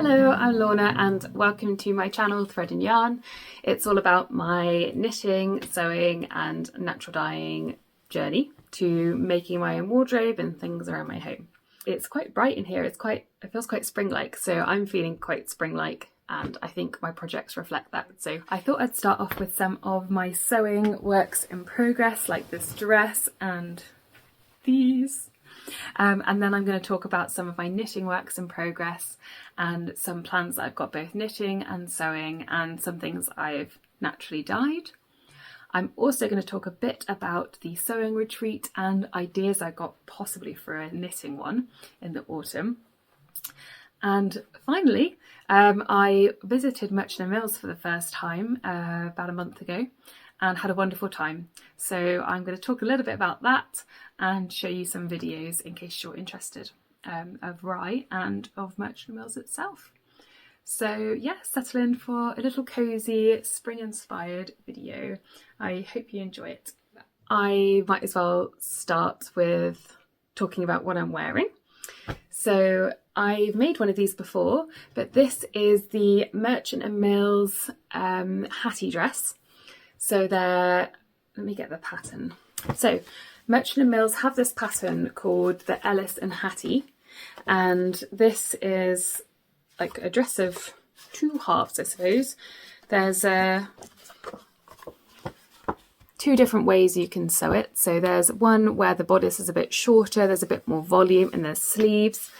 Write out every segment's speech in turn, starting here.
Hello, I'm Lorna and welcome to my channel Thread and Yarn. It's all about my knitting, sewing and natural dyeing journey to making my own wardrobe and things around my home. It's quite bright in here, it feels quite spring-like, so I'm feeling quite spring-like and I think my projects reflect that. So I thought I'd start off with some of my sewing works in progress, like this dress and these. And then I'm going to talk about some of my knitting works in progress and some plans that I've got both knitting and sewing and some things I've naturally dyed. I'm also going to talk a bit about the sewing retreat and ideas I got possibly for a knitting one in the autumn. And finally, I visited Merchant & Mills for the first time about a month ago and had a wonderful time. So I'm going to talk a little bit about that and show you some videos in case you're interested of Rye and of Merchant & Mills itself. So yeah, settle in for a little cosy spring inspired video. I hope you enjoy it. I might as well start with talking about what I'm wearing. So I've made one of these before, but this is the Merchant & Mills Hattie dress. So let me get the pattern. So Merchant & Mills have this pattern called the Ellis and Hattie, and this is like a dress of two halves, I suppose. There's two different ways you can sew it. So there's one where the bodice is a bit shorter, there's a bit more volume, and there's sleeves,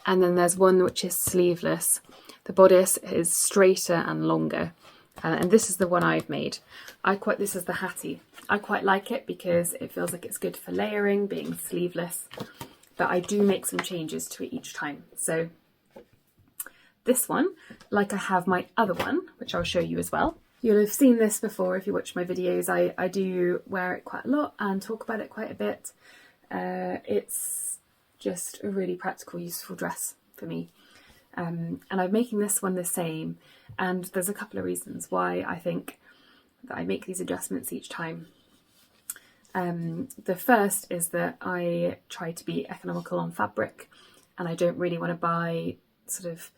and then there's one which is sleeveless. The bodice is straighter and longer. And this is the one I've made. This is the Hattie. I quite like it because it feels like it's good for layering, being sleeveless, but I do make some changes to it each time. So this one, like I have my other one, which I'll show you as well. You'll have seen this before if you watch my videos. I do wear it quite a lot and talk about it quite a bit. It's just a really practical, useful dress for me. And I'm making this one the same, and there's a couple of reasons why I think that I make these adjustments each time. The first is that I try to be economical on fabric, and I don't really want to buy sort of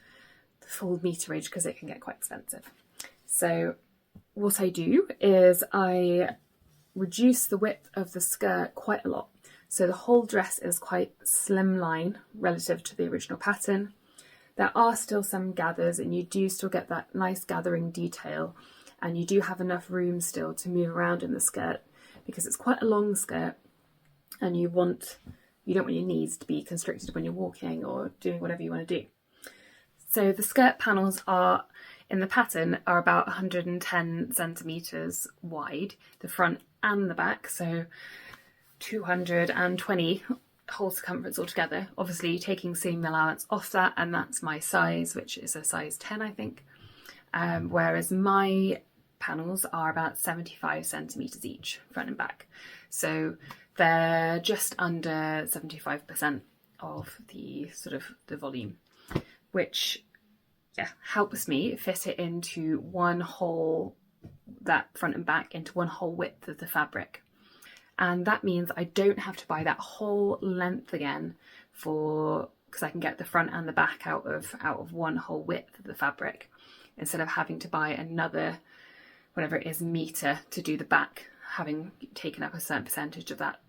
the full meterage because it can get quite expensive. So what I do is I reduce the width of the skirt quite a lot. So the whole dress is quite slimline relative to the original pattern. There are still some gathers and you do still get that nice gathering detail, and you do have enough room still to move around in the skirt because it's quite a long skirt and you don't want your knees to be constricted when you're walking or doing whatever you want to do. So the skirt panels in the pattern are about 110 centimetres wide, the front and the back, so 220 whole circumference altogether, obviously taking seam allowance off that, and that's my size, which is a size 10 I think, whereas my panels are about 75 centimetres each, front and back, so they're just under 75% of the sort of the volume, which helps me fit it into one whole, that front and back into one whole width of the fabric. And that means I don't have to buy that whole length again because I can get the front and the back out of one whole width of the fabric, instead of having to buy another, whatever it is, meter to do the back, having taken up a certain percentage of that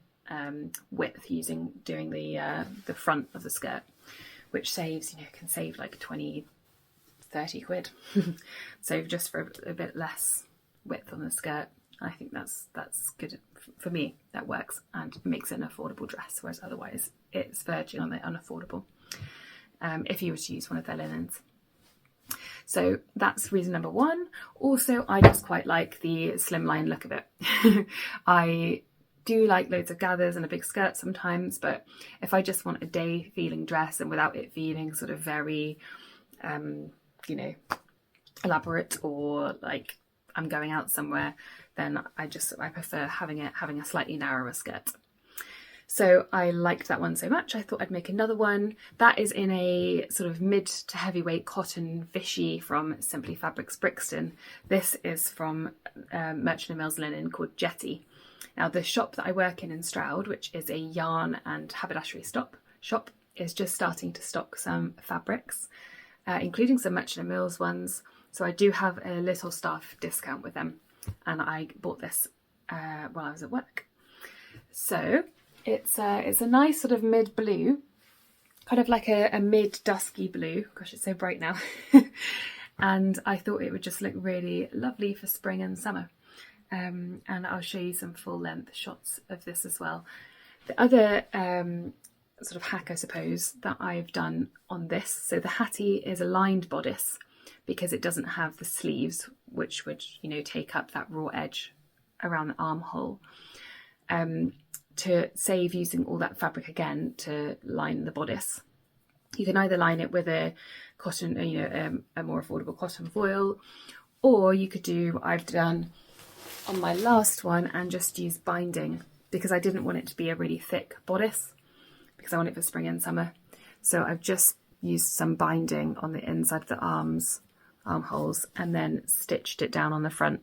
width doing the front of the skirt, which can save like 20-30 quid. So just for a bit less width on the skirt, I think that's good for me. That works and makes it an affordable dress, whereas otherwise it's verging on the unaffordable if you were to use one of their linens. So that's reason number one. Also, I just quite like the slimline look of it. I do like loads of gathers and a big skirt sometimes, but if I just want a day feeling dress and without it feeling sort of very elaborate or like I'm going out somewhere, then I prefer having a slightly narrower skirt. So I liked that one so much, I thought I'd make another one. That is in a sort of mid to heavyweight cotton Vichy from Simply Fabrics Brixton. This is from Merchant & Mills linen called Jetty. Now the shop that I work in Stroud, which is a yarn and haberdashery shop, is just starting to stock some fabrics. including some Merchant & Mills ones. So I do have a little staff discount with them, and I bought this while I was at work. So it's a nice sort of mid blue, kind of like a mid dusky blue. Gosh, it's so bright now. And I thought it would just look really lovely for spring and summer. And I'll show you some full length shots of this as well. The other sort of hack, I suppose, that I've done on this, so the Hattie is a lined bodice because it doesn't have the sleeves, which would, you know, take up that raw edge around the armhole. To save using all that fabric again to line the bodice, you can either line it with a cotton, you know, a more affordable cotton foil, or you could do what I've done on my last one and just use binding, because I didn't want it to be a really thick bodice because I want it for spring and summer. So I've just used some binding on the inside of the armholes, and then stitched it down on the front.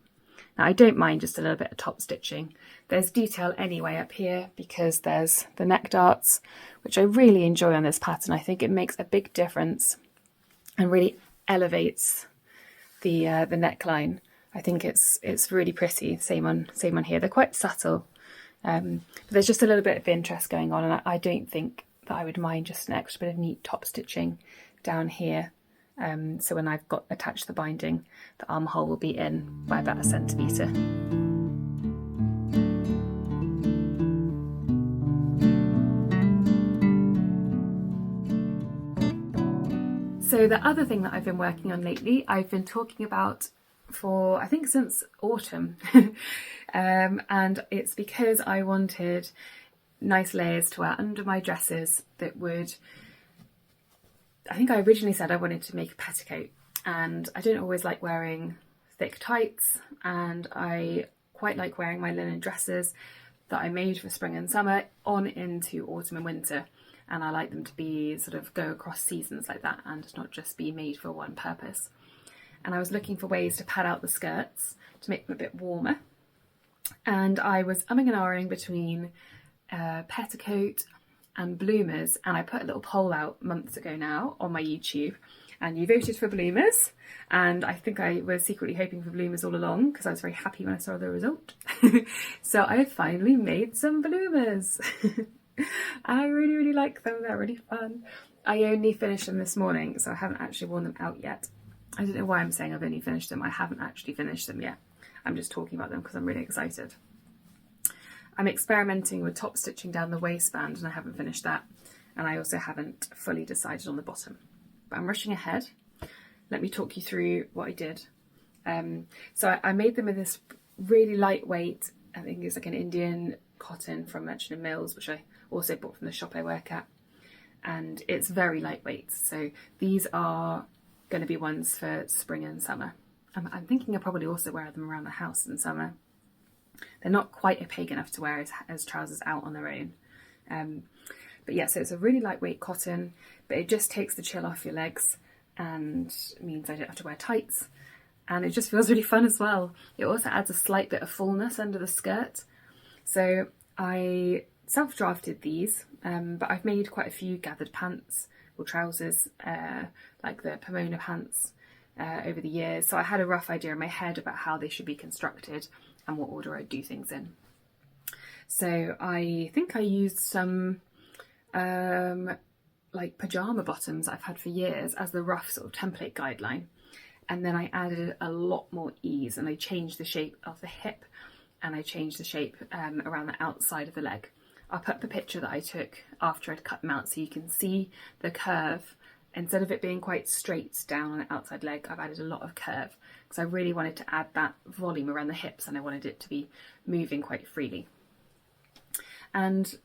Now I don't mind just a little bit of top stitching. There's detail anyway up here because there's the neck darts, which I really enjoy on this pattern. I think it makes a big difference and really elevates the neckline. I think it's really pretty. Same on here. They're quite subtle, but there's just a little bit of interest going on, and I don't think that I would mind just an extra bit of neat top stitching down here. So when I've got attached the binding, the armhole will be in by about 1 centimetre. So the other thing that I've been working on lately, I've been talking about for, I think, since autumn. And it's because I wanted nice layers to wear under my dresses that would, I think I originally said I wanted to make a petticoat, and I don't always like wearing thick tights, and I quite like wearing my linen dresses that I made for spring and summer on into autumn and winter, and I like them to be sort of go across seasons like that and not just be made for one purpose. And I was looking for ways to pad out the skirts to make them a bit warmer, and I was umming and ahhing between petticoat and bloomers, and I put a little poll out months ago now on my YouTube, and you voted for bloomers, and I think I was secretly hoping for bloomers all along because I was very happy when I saw the result. So I finally made some bloomers. I really like them. They're really fun. I only finished them this morning, so I haven't actually worn them out yet. I don't know why I'm saying I've only finished them. I haven't actually finished them yet. I'm just talking about them because I'm really excited. I'm experimenting with top stitching down the waistband, and I haven't finished that. And I also haven't fully decided on the bottom. But I'm rushing ahead. Let me talk you through what I did. So I made them with this really lightweight, I think it's like an Indian cotton from Merchant & Mills, which I also bought from the shop I work at. And it's very lightweight. So these are going to be ones for spring and summer. I'm thinking I'll probably also wear them around the house in summer. They're not quite opaque enough to wear as trousers out on their own. But yeah, so it's a really lightweight cotton, but it just takes the chill off your legs and means I don't have to wear tights. And it just feels really fun as well. It also adds a slight bit of fullness under the skirt. So I self-drafted these, but I've made quite a few gathered pants or trousers, like the Pomona pants, over the years. So I had a rough idea in my head about how they should be constructed and what order I'd do things in. So I think I used some like pyjama bottoms I've had for years as the rough sort of template guideline. And then I added a lot more ease, and I changed the shape of the hip, and I changed the shape around the outside of the leg. I'll put the picture that I took after I'd cut them out so you can see the curve. Instead of it being quite straight down on the outside leg, I've added a lot of curve because I really wanted to add that volume around the hips, and I wanted it to be moving quite freely. And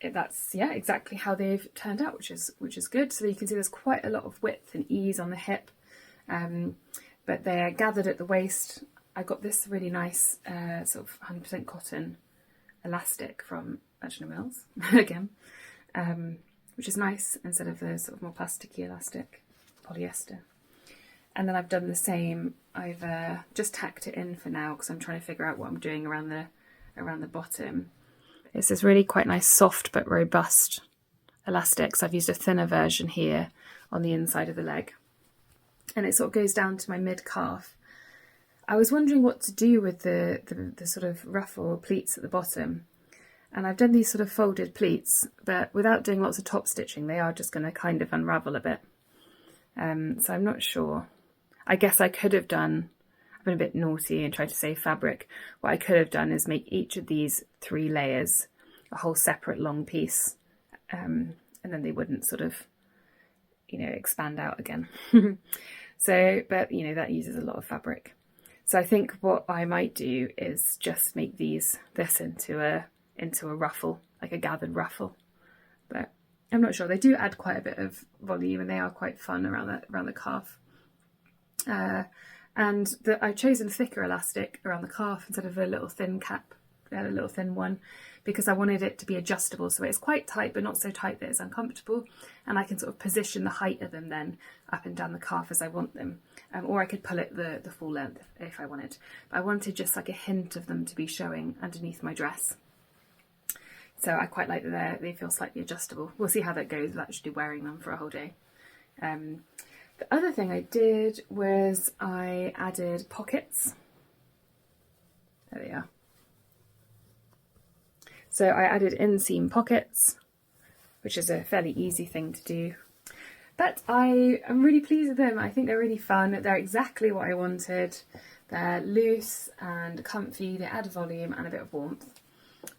that's, yeah, exactly how they've turned out, which is good. So you can see there's quite a lot of width and ease on the hip, but they're gathered at the waist. I got this really nice sort of 100% cotton elastic from Merchant & Mills again, which is nice instead of the sort of more plasticky elastic polyester. And then I've done the same. I've just tacked it in for now because I'm trying to figure out what I'm doing around the bottom. It's this really quite nice soft but robust elastic. So I've used a thinner version here on the inside of the leg. and it sort of goes down to my mid-calf. I was wondering what to do with the sort of ruffle pleats at the bottom. And I've done these sort of folded pleats, but without doing lots of top stitching, they are just going to kind of unravel a bit. So I'm not sure. I guess I could have done, I've been a bit naughty and tried to save fabric. What I could have done is make each of these 3 layers a whole separate long piece. And then they wouldn't sort of, you know, expand out again. So, but you know, that uses a lot of fabric. So I think what I might do is just make this into a ruffle, like a gathered ruffle. But I'm not sure. They do add quite a bit of volume, and they are quite fun around the calf. And I've chosen thicker elastic around the calf instead of a little thin cap, a little thin one, because I wanted it to be adjustable. So it's quite tight, but not so tight that it's uncomfortable. And I can sort of position the height of them then up and down the calf as I want them. Or I could pull it the full length if I wanted. But I wanted just like a hint of them to be showing underneath my dress. So I quite like that they feel slightly adjustable. We'll see how that goes with actually wearing them for a whole day. The other thing I did was I added pockets. There they are. So I added inseam pockets, which is a fairly easy thing to do. But I am really pleased with them. I think they're really fun. They're exactly what I wanted. They're loose and comfy. They add volume and a bit of warmth.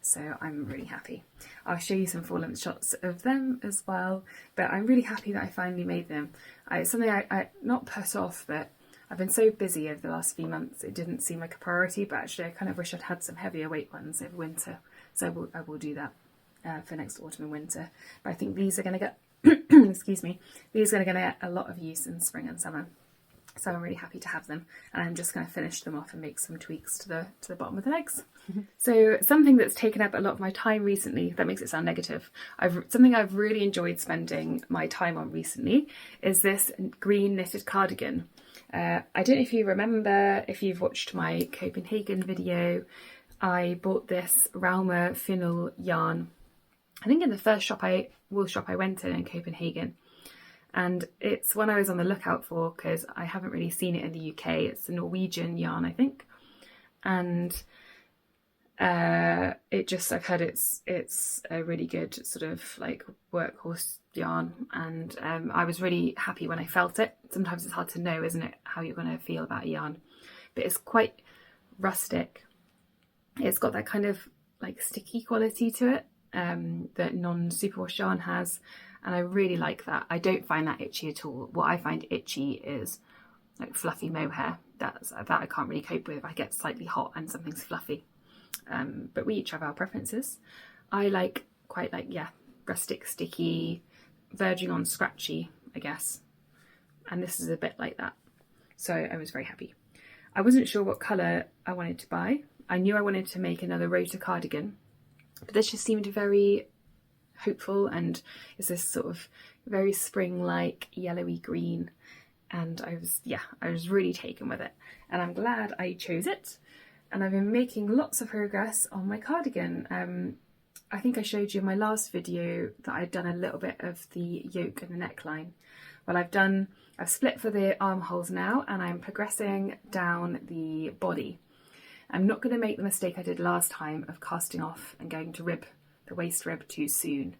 So I'm really happy. I'll show you some full length shots of them as well. But I'm really happy that I finally made them. It's something I not put off, but I've been so busy over the last few months. It didn't seem like a priority, but actually I kind of wish I'd had some heavier weight ones over winter. So I will do that for next autumn and winter. But I think these are going to get, excuse me, these are going to get a lot of use in spring and summer. So I'm really happy to have them, and I'm just going to finish them off and make some tweaks to the bottom of the legs. So something that's taken up a lot of my time recently, that makes it sound negative, something I've really enjoyed spending my time on recently is this green knitted cardigan. I don't know if you remember, if you've watched my Copenhagen video, I bought this Raumer Finnel yarn, I think in the first wool shop I went in Copenhagen. And it's one I was on the lookout for because I haven't really seen it in the UK. It's a Norwegian yarn, I think. And I've heard it's a really good sort of like workhorse yarn. And I was really happy when I felt it. Sometimes it's hard to know, isn't it, how you're going to feel about a yarn. But it's quite rustic. It's got that kind of like sticky quality to it that non-superwash yarn has. And I really like that. I don't find that itchy at all. What I find itchy is like fluffy mohair. That I can't really cope with if I get slightly hot and something's fluffy. But we each have our preferences. I quite like, rustic, sticky, verging on scratchy, I guess. And this is a bit like that. So I was very happy. I wasn't sure what colour I wanted to buy. I knew I wanted to make another rota cardigan, but this just seemed very hopeful, and it's this sort of very spring-like yellowy green, and I was really taken with it, and I'm glad I chose it. And I've been making lots of progress on my cardigan. I think I showed you in my last video that I'd done a little bit of the yoke and the neckline. Well, I've split for the armholes now, and I'm progressing down the body. I'm not going to make the mistake I did last time of casting off and going to rib the waist rib too soon.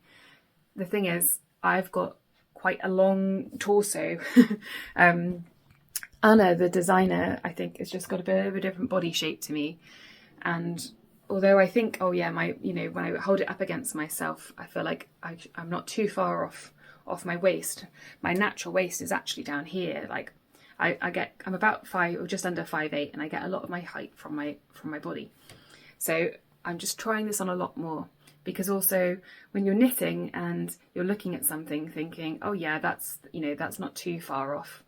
The thing is, I've got quite a long torso. Anna, the designer, I think has just got a bit of a different body shape to me. And although I think, when I hold it up against myself, I feel like I'm not too far off my waist. My natural waist is actually down here. Like I'm about 5 or just under 5'8", and I get a lot of my height from my body. So I'm just trying this on a lot more. Because also when you're knitting and you're looking at something thinking, oh yeah, that's not too far off.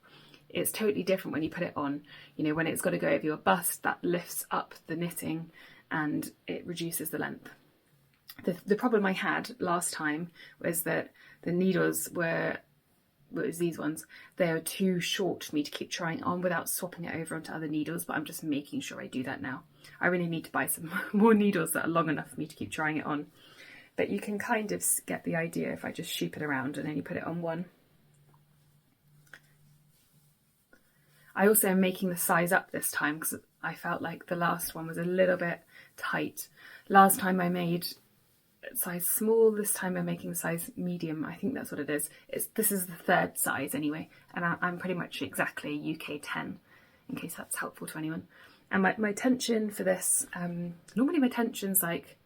It's totally different when you put it on. When it's got to go over your bust, that lifts up the knitting and it reduces the length. The problem I had last time was that the needles were these ones. They are too short for me to keep trying on without swapping it over onto other needles, but I'm just making sure I do that now. I really need to buy some more needles that are long enough for me to keep trying it on. But you can kind of get the idea if I just sheep it around and only put it on one. I also am making the size up this time because I felt like the last one was a little bit tight. Last time I made size small, this time I'm making size medium. I think that's what it is. This is the third size anyway, and I'm pretty much exactly UK 10, in case that's helpful to anyone. And my tension for this, normally my tension's like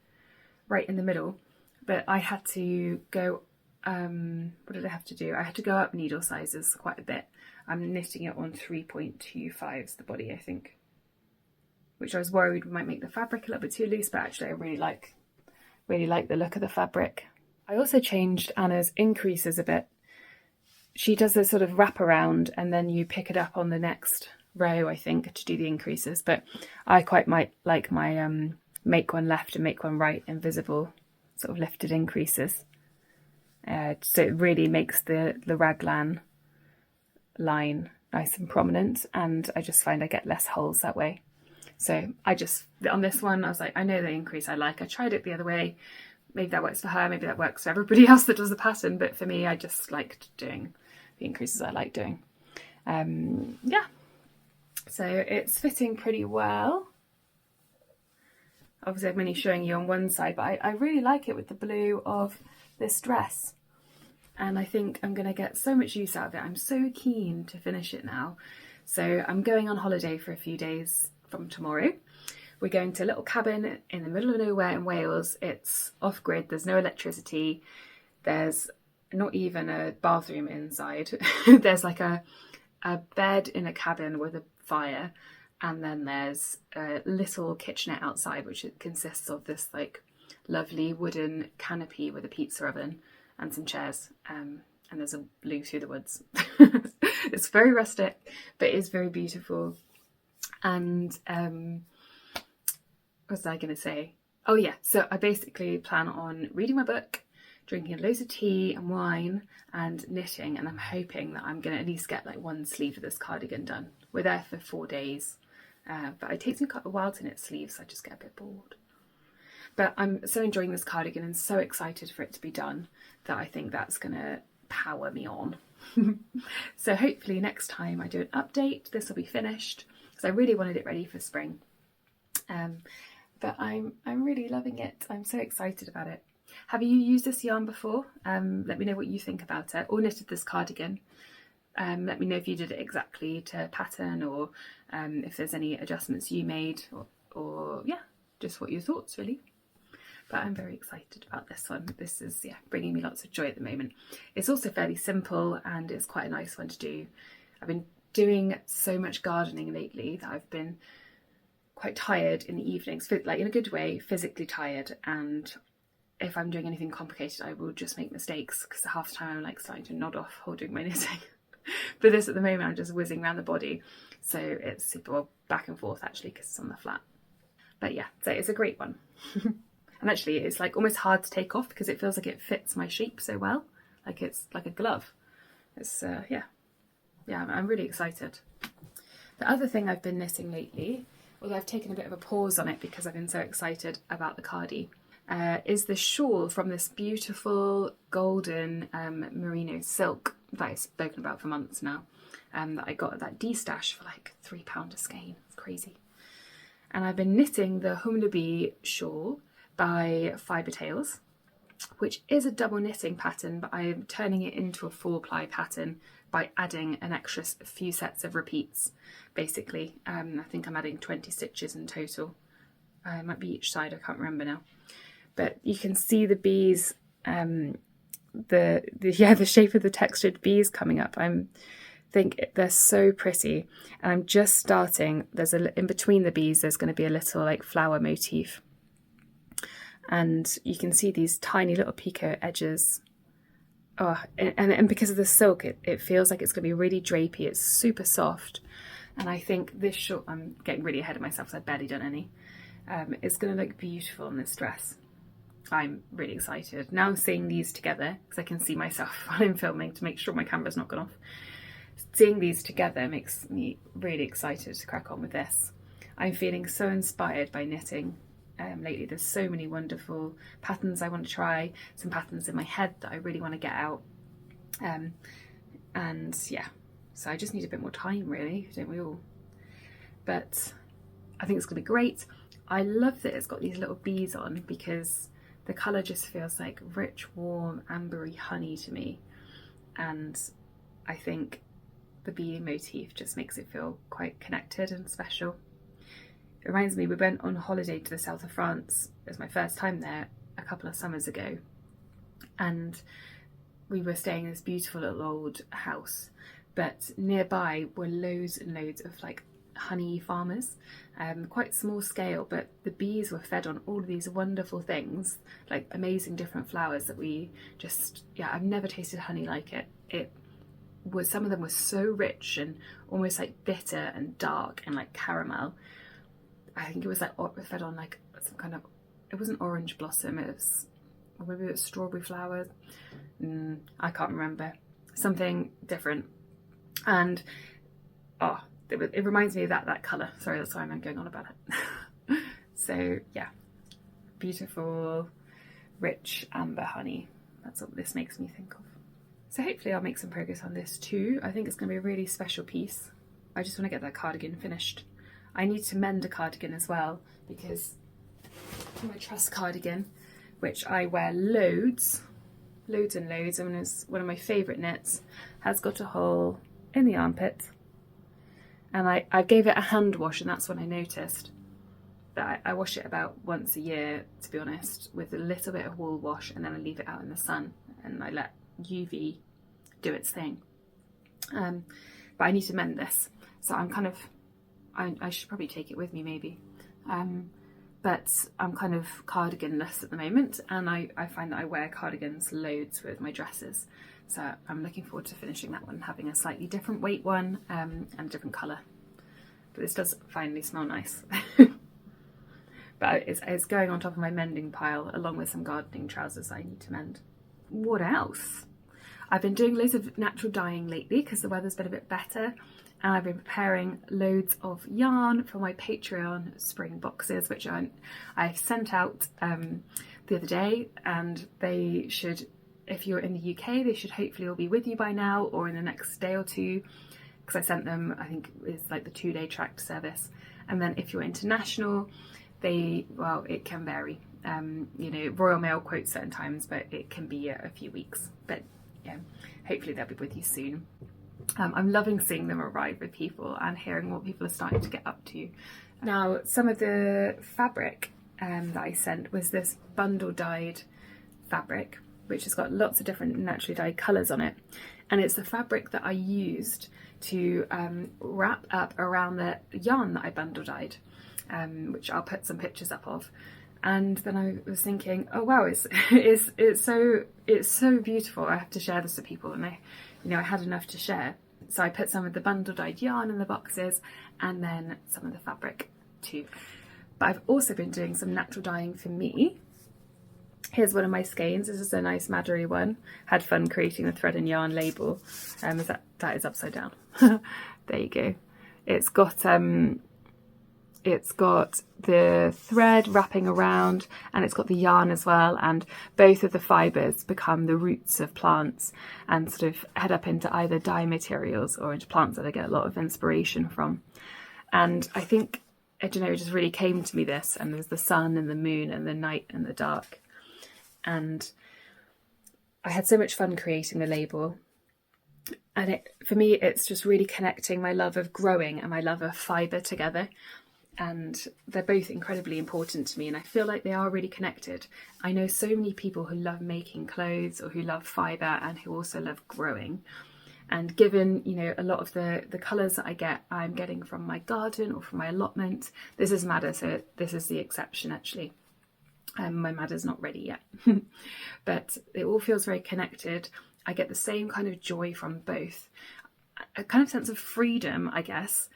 right in the middle, but I had to go, what did I have to do? I had to go up needle sizes quite a bit. I'm knitting it on 3.25's the body, I think, which I was worried might make the fabric a little bit too loose, but actually I really like the look of the fabric. I also changed Anna's increases a bit. She does a sort of wrap around and then you pick it up on the next row, I think, to do the increases, but I quite might like my make one left and make one right invisible sort of lifted increases. So it really makes the raglan line nice and prominent, and I just find I get less holes that way. So I just, on this one, I was like, I know the increase I like. I tried it the other way. Maybe that works for her. Maybe that works for everybody else that does the pattern. But for me, I just liked doing the increases I like doing. Yeah. So it's fitting pretty well. Obviously, I'm only showing you on one side, but I really like it with the blue of this dress. And I think I'm going to get so much use out of it. I'm so keen to finish it now. So I'm going on holiday for a few days from tomorrow. We're going to a little cabin in the middle of nowhere in Wales. It's off-grid, there's no electricity, there's not even a bathroom inside. There's like a bed in a cabin with a fire, and then there's a little kitchenette outside, which consists of this like lovely wooden canopy with a pizza oven and some chairs, and there's a loo through the woods. It's very rustic, but it is very beautiful. And what was I going to say? Oh yeah, so I basically plan on reading my book, drinking loads of tea and wine and knitting, and I'm hoping that I'm going to at least get like one sleeve of this cardigan done. We're there for 4 days, but it takes me quite a while to knit sleeves, so I just get a bit bored. But I'm so enjoying this cardigan and so excited for it to be done that I think that's going to power me on. So hopefully next time I do an update, this will be finished, because I really wanted it ready for spring. But I'm really loving it. I'm so excited about it. Have you used this yarn before? Let me know what you think about it, or knitted this cardigan. Let me know if you did it exactly to pattern, or if there's any adjustments you made, or yeah, just what your thoughts really. But I'm very excited about this one. This is, yeah, bringing me lots of joy at the moment. It's also fairly simple and it's quite a nice one to do. I've been doing so much gardening lately that I've been quite tired in the evenings, like in a good way, physically tired. And if I'm doing anything complicated, I will just make mistakes, because half the time I'm like starting to nod off while doing my knitting. But this at the moment, I'm just whizzing around the body. So it's super, well, back and forth actually, because it's on the flat. But yeah, so it's a great one. And actually it's like almost hard to take off because it feels like it fits my shape so well. Like it's like a glove. It's, yeah, I'm really excited. The other thing I've been knitting lately, although I've taken a bit of a pause on it because I've been so excited about the cardi, is the shawl from this beautiful golden merino silk that I've spoken about for months now, that I got at that D-stash for like £3 a skein. It's crazy. And I've been knitting the Humlebee shawl by Fibre Tales, which is a double knitting pattern, but I am turning it into a 4-ply pattern by adding an extra few sets of repeats, basically. I think I'm adding 20 stitches in total. It might be each side, I can't remember now. But you can see the bees, the shape of the textured bees coming up. I think they're so pretty, and I'm just starting. In between the bees, there's going to be a little like flower motif. And you can see these tiny little picot edges. Oh, and because of the silk, it feels like it's going to be really drapey. It's super soft. And I think this shawl, I'm getting really ahead of myself because I've barely done any. It's going to look beautiful in this dress. I'm really excited. Now I'm seeing these together, because I can see myself while I'm filming to make sure my camera's not gone off. Seeing these together makes me really excited to crack on with this. I'm feeling so inspired by knitting. Lately there's so many wonderful patterns I want to try, some patterns in my head that I really want to get out, and yeah, So I just need a bit more time, really, don't we all? But I think it's going to be great. I love that it's got these little bees on because the colour just feels like rich, warm, ambery honey to me. And I think the bee motif just makes it feel quite connected and special. It reminds me, we went on holiday to the south of France. It was my first time there a couple of summers ago. And we were staying in this beautiful little old house. But nearby were loads and loads of like honey farmers, quite small scale, but the bees were fed on all of these wonderful things, like amazing different flowers that we just, I've never tasted honey like it. It was, some of them were so rich and almost like bitter and dark and like caramel. I think it was like fed on like some kind of, it wasn't orange blossom, it was, or maybe it was strawberry flowers. I can't remember. Something different. And it reminds me of that colour. Sorry, that's why I'm going on about it. So yeah, beautiful, rich amber honey. That's what this makes me think of. So hopefully I'll make some progress on this too. I think it's going to be a really special piece. I just want to get that cardigan finished. I need to mend a cardigan as well because my trust cardigan, which I wear loads and loads, and it's one of my favourite knits, has got a hole in the armpit. And I gave it a hand wash, and that's when I noticed that I wash it about once a year, to be honest, with a little bit of wool wash, and then I leave it out in the sun and I let UV do its thing. But I need to mend this, so I'm kind of, I should probably take it with me maybe. But I'm kind of cardiganless at the moment, and I find that I wear cardigans loads with my dresses. So I'm looking forward to finishing that one, having a slightly different weight one and a different colour. But this does finally smell nice. But it's going on top of my mending pile, along with some gardening trousers I need to mend. What else? I've been doing loads of natural dyeing lately because the weather's been a bit better. And I've been preparing loads of yarn for my Patreon spring boxes, which I sent out the other day, and they should, if you're in the UK, they should hopefully all be with you by now or in the next day or two, because I sent them, I think it's like the 2-day tracked service. And then if you're international, it can vary. Royal Mail quotes certain times, but it can be a few weeks. But yeah, hopefully they'll be with you soon. I'm loving seeing them arrive with people and hearing what people are starting to get up to. Now, some of the fabric that I sent was this bundle dyed fabric, which has got lots of different naturally dyed colours on it. And it's the fabric that I used to wrap up around the yarn that I bundle dyed, which I'll put some pictures up of. And then I was thinking, oh wow, it's so beautiful. I have to share this with people, and I had enough to share. So I put some of the bundle dyed yarn in the boxes and then some of the fabric too. But I've also been doing some natural dyeing for me. Here's one of my skeins. This is a nice maddery one. Had fun creating the thread and yarn label. That is upside down. There you go. It's got the thread wrapping around, and it's got the yarn as well, and both of the fibres become the roots of plants and sort of head up into either dye materials or into plants that I get a lot of inspiration from. And I think, I don't know, it just really came to me this, and there's the sun and the moon and the night and the dark. And I had so much fun creating the label. And for me, it's just really connecting my love of growing and my love of fibre together. And they're both incredibly important to me, and I feel like they are really connected. I know so many people who love making clothes or who love fibre and who also love growing. And given, a lot of the colours that I get, I'm getting from my garden or from my allotment. This is madder, so this is the exception actually. My madder's not ready yet. But it all feels very connected. I get the same kind of joy from both. A kind of sense of freedom, I guess.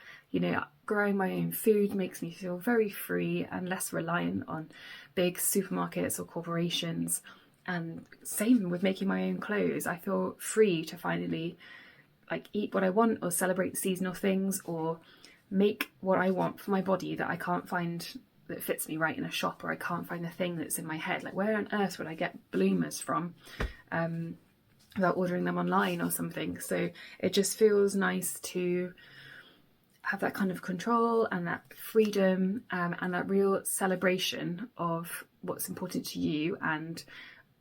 Growing my own food makes me feel very free and less reliant on big supermarkets or corporations. And same with making my own clothes. I feel free to finally eat what I want, or celebrate seasonal things, or make what I want for my body that I can't find that fits me right in a shop, or I can't find the thing that's in my head. Where on earth would I get bloomers from? without ordering them online or something. So it just feels nice to have that kind of control and that freedom, and that real celebration of what's important to you, and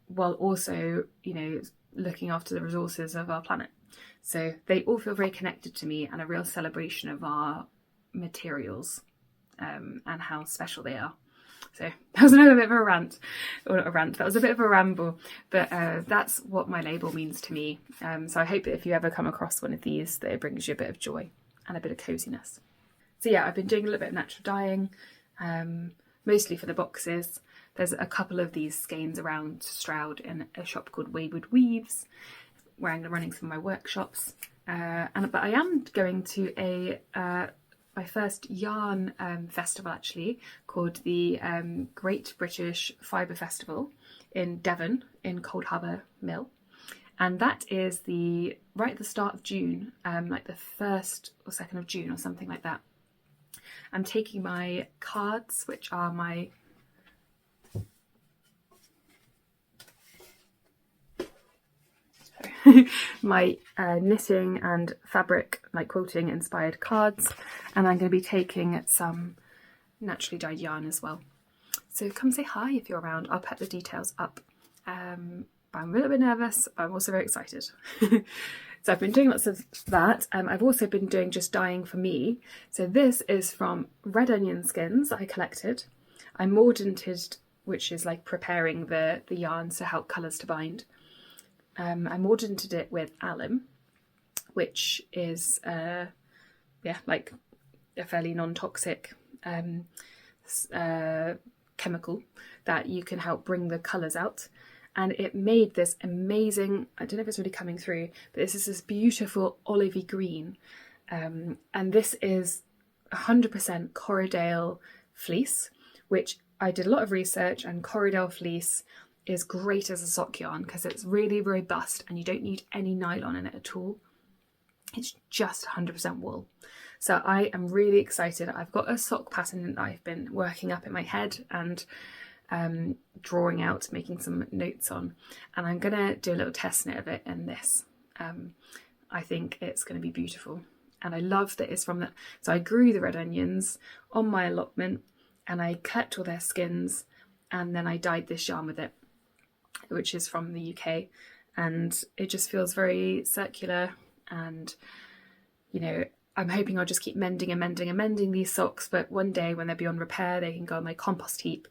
while also, you know, looking after the resources of our planet. So they all feel very connected to me, and a real celebration of our materials, and how special they are. So that was another bit of a rant, or not a rant, that was a bit of a ramble, but that's what my label means to me. So I hope that if you ever come across one of these, that it brings you a bit of joy and a bit of coziness. So yeah, I've been doing a little bit of natural dyeing, mostly for the boxes. There's a couple of these skeins around Stroud in a shop called Wayward Weaves, where I'm running some of my workshops. But I am going to my first yarn festival, actually, called the Great British Fibre Festival in Devon, in Cold Harbour Mill. And that is right at the start of June, like the 1st or 2nd of June or something like that. I'm taking my cards, which are my my knitting and fabric, like quilting inspired cards, and I'm going to be taking some naturally dyed yarn as well. So come say hi if you're around. I'll put the details up. But I'm a little bit nervous, but I'm also very excited. So I've been doing lots of that. I've also been doing just dyeing for me. So this is from red onion skins that I collected. I mordanted, which is like preparing the yarns to help colours to bind. I mordanted it with alum, which is like a fairly non-toxic chemical that you can help bring the colours out. And it made this amazing, I don't know if it's really coming through, but this beautiful olivey green. And this is 100% Corriedale fleece, which I did a lot of research, and Corriedale fleece is great as a sock yarn because it's really robust and you don't need any nylon in it at all. It's just 100% wool. So I am really excited. I've got a sock pattern that I've been working up in my head and drawing out, making some notes on, and I'm gonna do a little test knit of it in this. I think it's going to be beautiful, and I love that it's from that. So I grew the red onions on my allotment and I kept all their skins, and then I dyed this yarn with it, which is from the UK, and it just feels very circular. And you know, I'm hoping I'll just keep mending and mending and mending these socks, but one day when they're beyond repair, they can go on my compost heap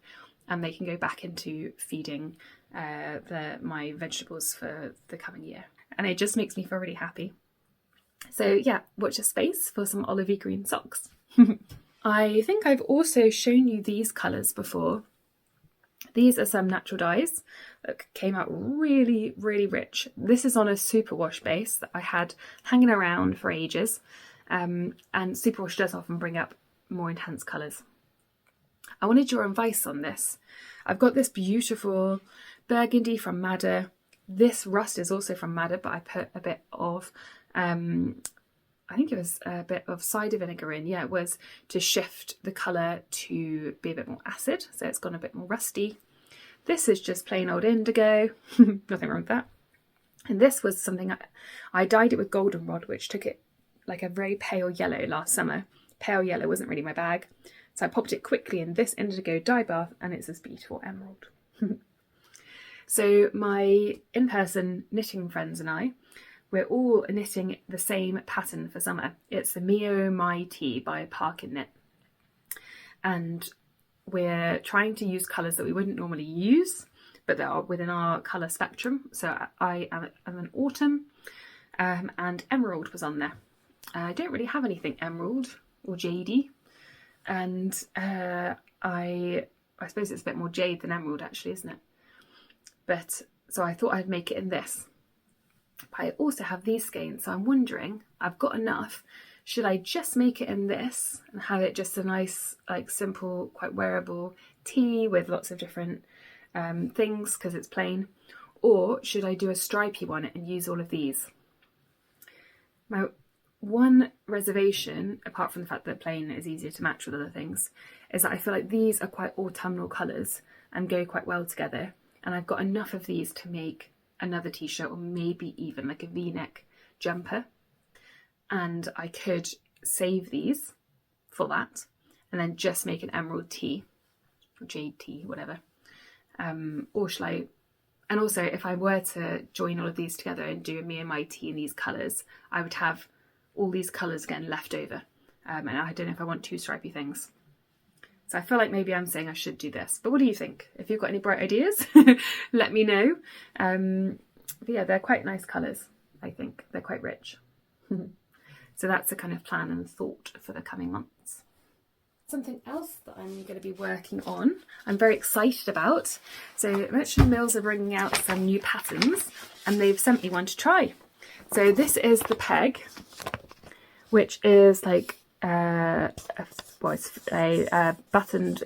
and they can go back into feeding my vegetables for the coming year. And it just makes me feel really happy. So yeah, watch this space for some olivey green socks. I think I've also shown you these colours before. These are some natural dyes that came out really, really rich. This is on a superwash base that I had hanging around for ages. And superwash does often bring up more intense colours. I wanted your advice on this. I've got this beautiful burgundy from Madder. This rust is also from Madder, but I put a bit of, I think it was a bit of cider vinegar in. Yeah, it was to shift the colour to be a bit more acid, so it's gone a bit more rusty. This is just plain old indigo, nothing wrong with that. And this was something I dyed it with goldenrod, which took it like a very pale yellow last summer. Pale yellow wasn't really my bag. So I popped it quickly in this indigo dye bath, and it's this beautiful emerald. So my in-person knitting friends and I, we're all knitting the same pattern for summer. It's the Mio My Tea by Parkin Knit. And we're trying to use colours that we wouldn't normally use, but that are within our colour spectrum. So I am an autumn, and emerald was on there. I don't really have anything emerald or jadey. And I suppose it's a bit more jade than emerald, actually, isn't it? But so I thought I'd make it in this. But I also have these skeins, so I'm wondering, I've got enough. Should I just make it in this and have it just a nice, like, simple, quite wearable tee with lots of different things because it's plain? Or should I do a stripy one and use all of these? My one reservation, apart from the fact that plain is easier to match with other things, is that I feel like these are quite autumnal colours and go quite well together. And I've got enough of these to make another t-shirt, or maybe even like a v-neck jumper. And I could save these for that and then just make an emerald tee or jade tee, whatever. Or shall I, and also if I were to join all of these together and do me and my tee in these colours, I would have all these colours again left over. And I don't know if I want two stripy things. So I feel like maybe I'm saying I should do this. But what do you think? If you've got any bright ideas, let me know. But yeah, they're quite nice colours, I think. They're quite rich. So that's the kind of plan and thought for the coming months. Something else that I'm going to be working on, I'm very excited about. So Merchant Mills are bringing out some new patterns and they've sent me one to try. So this is the peg, which is like a buttoned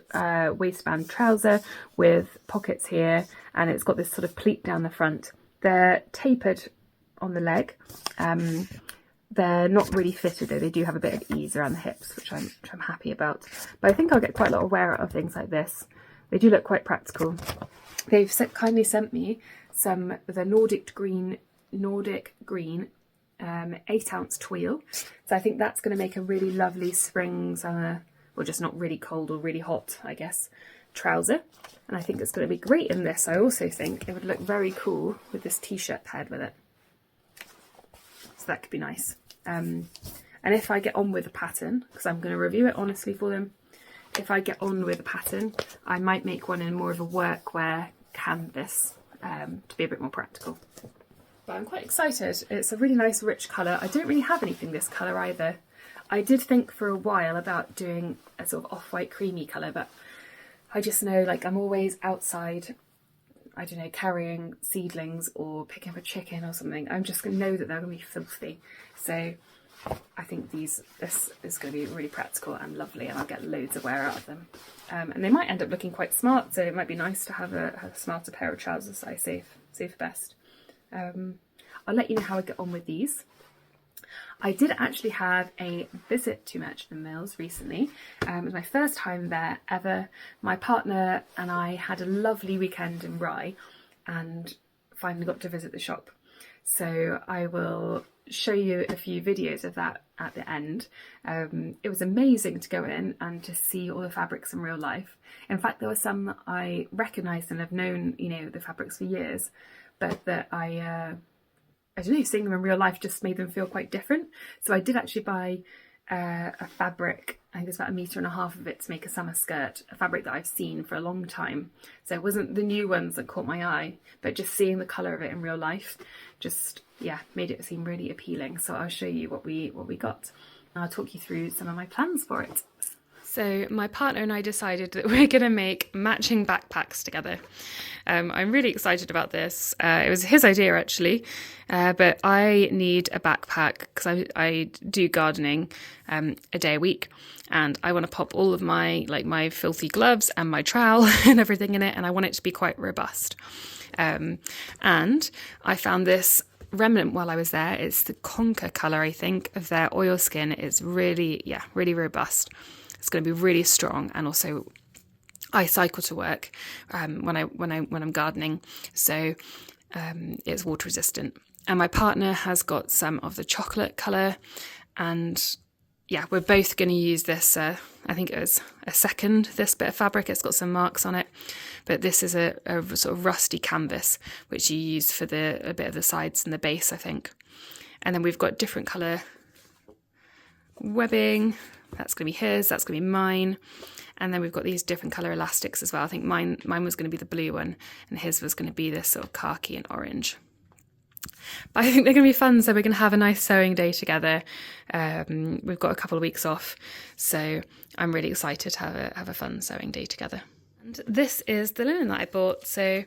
waistband trouser with pockets here, and it's got this sort of pleat down the front. They're tapered on the leg. They're not really fitted though. They do have a bit of ease around the hips, which I'm happy about. But I think I'll get quite a lot of wear out of things like this. They do look quite practical. They've kindly sent me some of the Nordic green 8-ounce twill. So I think that's going to make a really lovely spring summer, or just not really cold or really hot, I guess, trouser. And I think it's going to be great in this. I also think it would look very cool with this t-shirt paired with it. So that could be nice. And if I get on with the pattern, because I'm going to review it honestly for them, if I get on with the pattern, I might make one in more of a workwear canvas to be a bit more practical. But I'm quite excited. It's a really nice rich colour. I don't really have anything this colour either. I did think for a while about doing a sort of off-white creamy colour, but I just know, like, I'm always outside, I don't know, carrying seedlings or picking up a chicken or something. I'm just going to know that they're going to be filthy. So I think this is going to be really practical and lovely, and I'll get loads of wear out of them. And they might end up looking quite smart, so it might be nice to have a smarter pair of trousers that I save for best. I'll let you know how I get on with these. I did actually have a visit to Merchant Mills recently. It was my first time there ever. My partner and I had a lovely weekend in Rye and finally got to visit the shop. So I will show you a few videos of that at the end. It was amazing to go in and to see all the fabrics in real life. In fact, there were some that I recognised and have known, you know, the fabrics for years, but that I don't know, seeing them in real life just made them feel quite different. So I did actually buy a fabric, I think it's about 1.5 meters of it, to make a summer skirt, a fabric that I've seen for a long time. So it wasn't the new ones that caught my eye, but just seeing the colour of it in real life just, yeah, made it seem really appealing. So I'll show you what we got. And I'll talk you through some of my plans for it. So my partner and I decided that we're going to make matching backpacks together. I'm really excited about this. It was his idea actually, but I need a backpack because I do gardening a day a week, and I want to pop all of my filthy gloves and my trowel and everything in it, and I want it to be quite robust. And I found this remnant while I was there. It's the conker colour, I think, of their oilskin. It's really robust. It's going to be really strong, and also I cycle to work when I'm gardening, so it's water resistant. And my partner has got some of the chocolate colour, and yeah, we're both going to use this. I think it was this bit of fabric. It's got some marks on it, but this is a sort of rusty canvas which you use for a bit of the sides and the base, I think. And then we've got different colour webbing. That's going to be his, that's going to be mine. And then we've got these different colour elastics as well. I think mine was going to be the blue one, and his was going to be this sort of khaki and orange. But I think they're going to be fun, so we're going to have a nice sewing day together. We've got a couple of weeks off, so I'm really excited to have a fun sewing day together. And this is the linen that I bought. So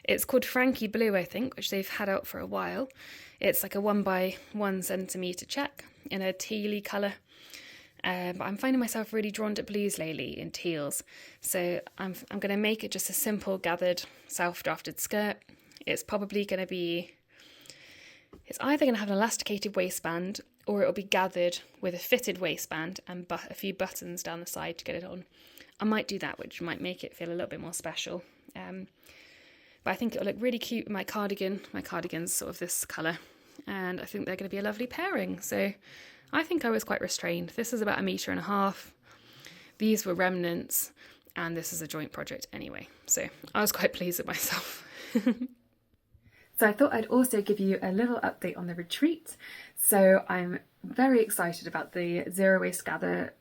it's called Frankie Blue, I think, which they've had out for a while. It's like a 1 by 1 centimetre check in a tealy colour. But I'm finding myself really drawn to blues lately, in teals. So I'm going to make it just a simple gathered self-drafted skirt. It's probably going to be, it's either going to have an elasticated waistband, or it'll be gathered with a fitted waistband and a few buttons down the side to get it on. I might do that, which might make it feel a little bit more special. but I think it'll look really cute with my cardigan. My cardigan's sort of this colour, and I think they're going to be a lovely pairing. So I think I was quite restrained. This is about 1.5 meters. These were remnants, and this is a joint project anyway. So I was quite pleased with myself. So I thought I'd also give you a little update on the retreat. So I'm very excited about the Zero Waste Gather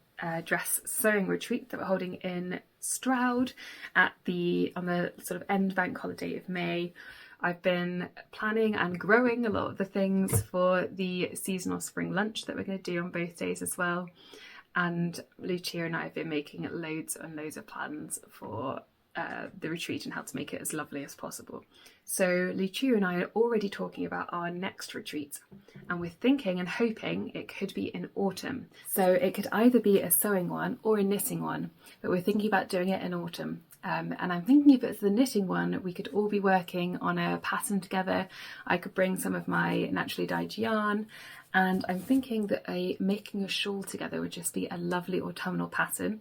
dress sewing retreat that we're holding in Stroud on the sort of end bank holiday of May. I've been planning and growing a lot of the things for the seasonal spring lunch that we're going to do on both days as well. And Lucia and I have been making loads and loads of plans for the retreat and how to make it as lovely as possible. So Lucia and I are already talking about our next retreat, and we're thinking and hoping it could be in autumn. So it could either be a sewing one or a knitting one, but we're thinking about doing it in autumn. And I'm thinking if it's the knitting one, we could all be working on a pattern together. I could bring some of my naturally dyed yarn, and I'm thinking that making a shawl together would just be a lovely autumnal pattern.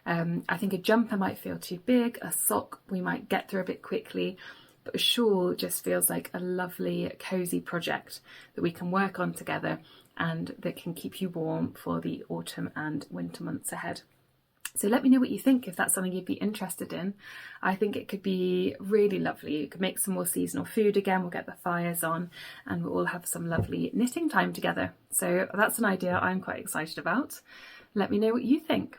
I think a jumper might feel too big, a sock we might get through a bit quickly, but a shawl just feels like a lovely cosy project that we can work on together and that can keep you warm for the autumn and winter months ahead. So let me know what you think, if that's something you'd be interested in. I think it could be really lovely. You could make some more seasonal food again, we'll get the fires on, and we'll all have some lovely knitting time together. So that's an idea I'm quite excited about. Let me know what you think.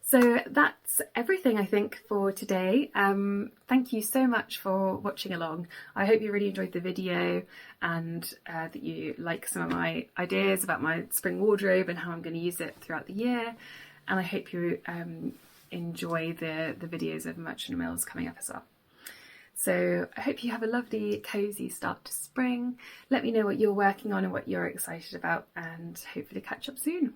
So that's everything, I think, for today. Thank you so much for watching along. I hope you really enjoyed the video, and that you like some of my ideas about my spring wardrobe and how I'm going to use it throughout the year. And I hope you enjoy the videos of Merchant Mills coming up as well. So I hope you have a lovely, cosy start to spring. Let me know what you're working on and what you're excited about, and hopefully catch up soon.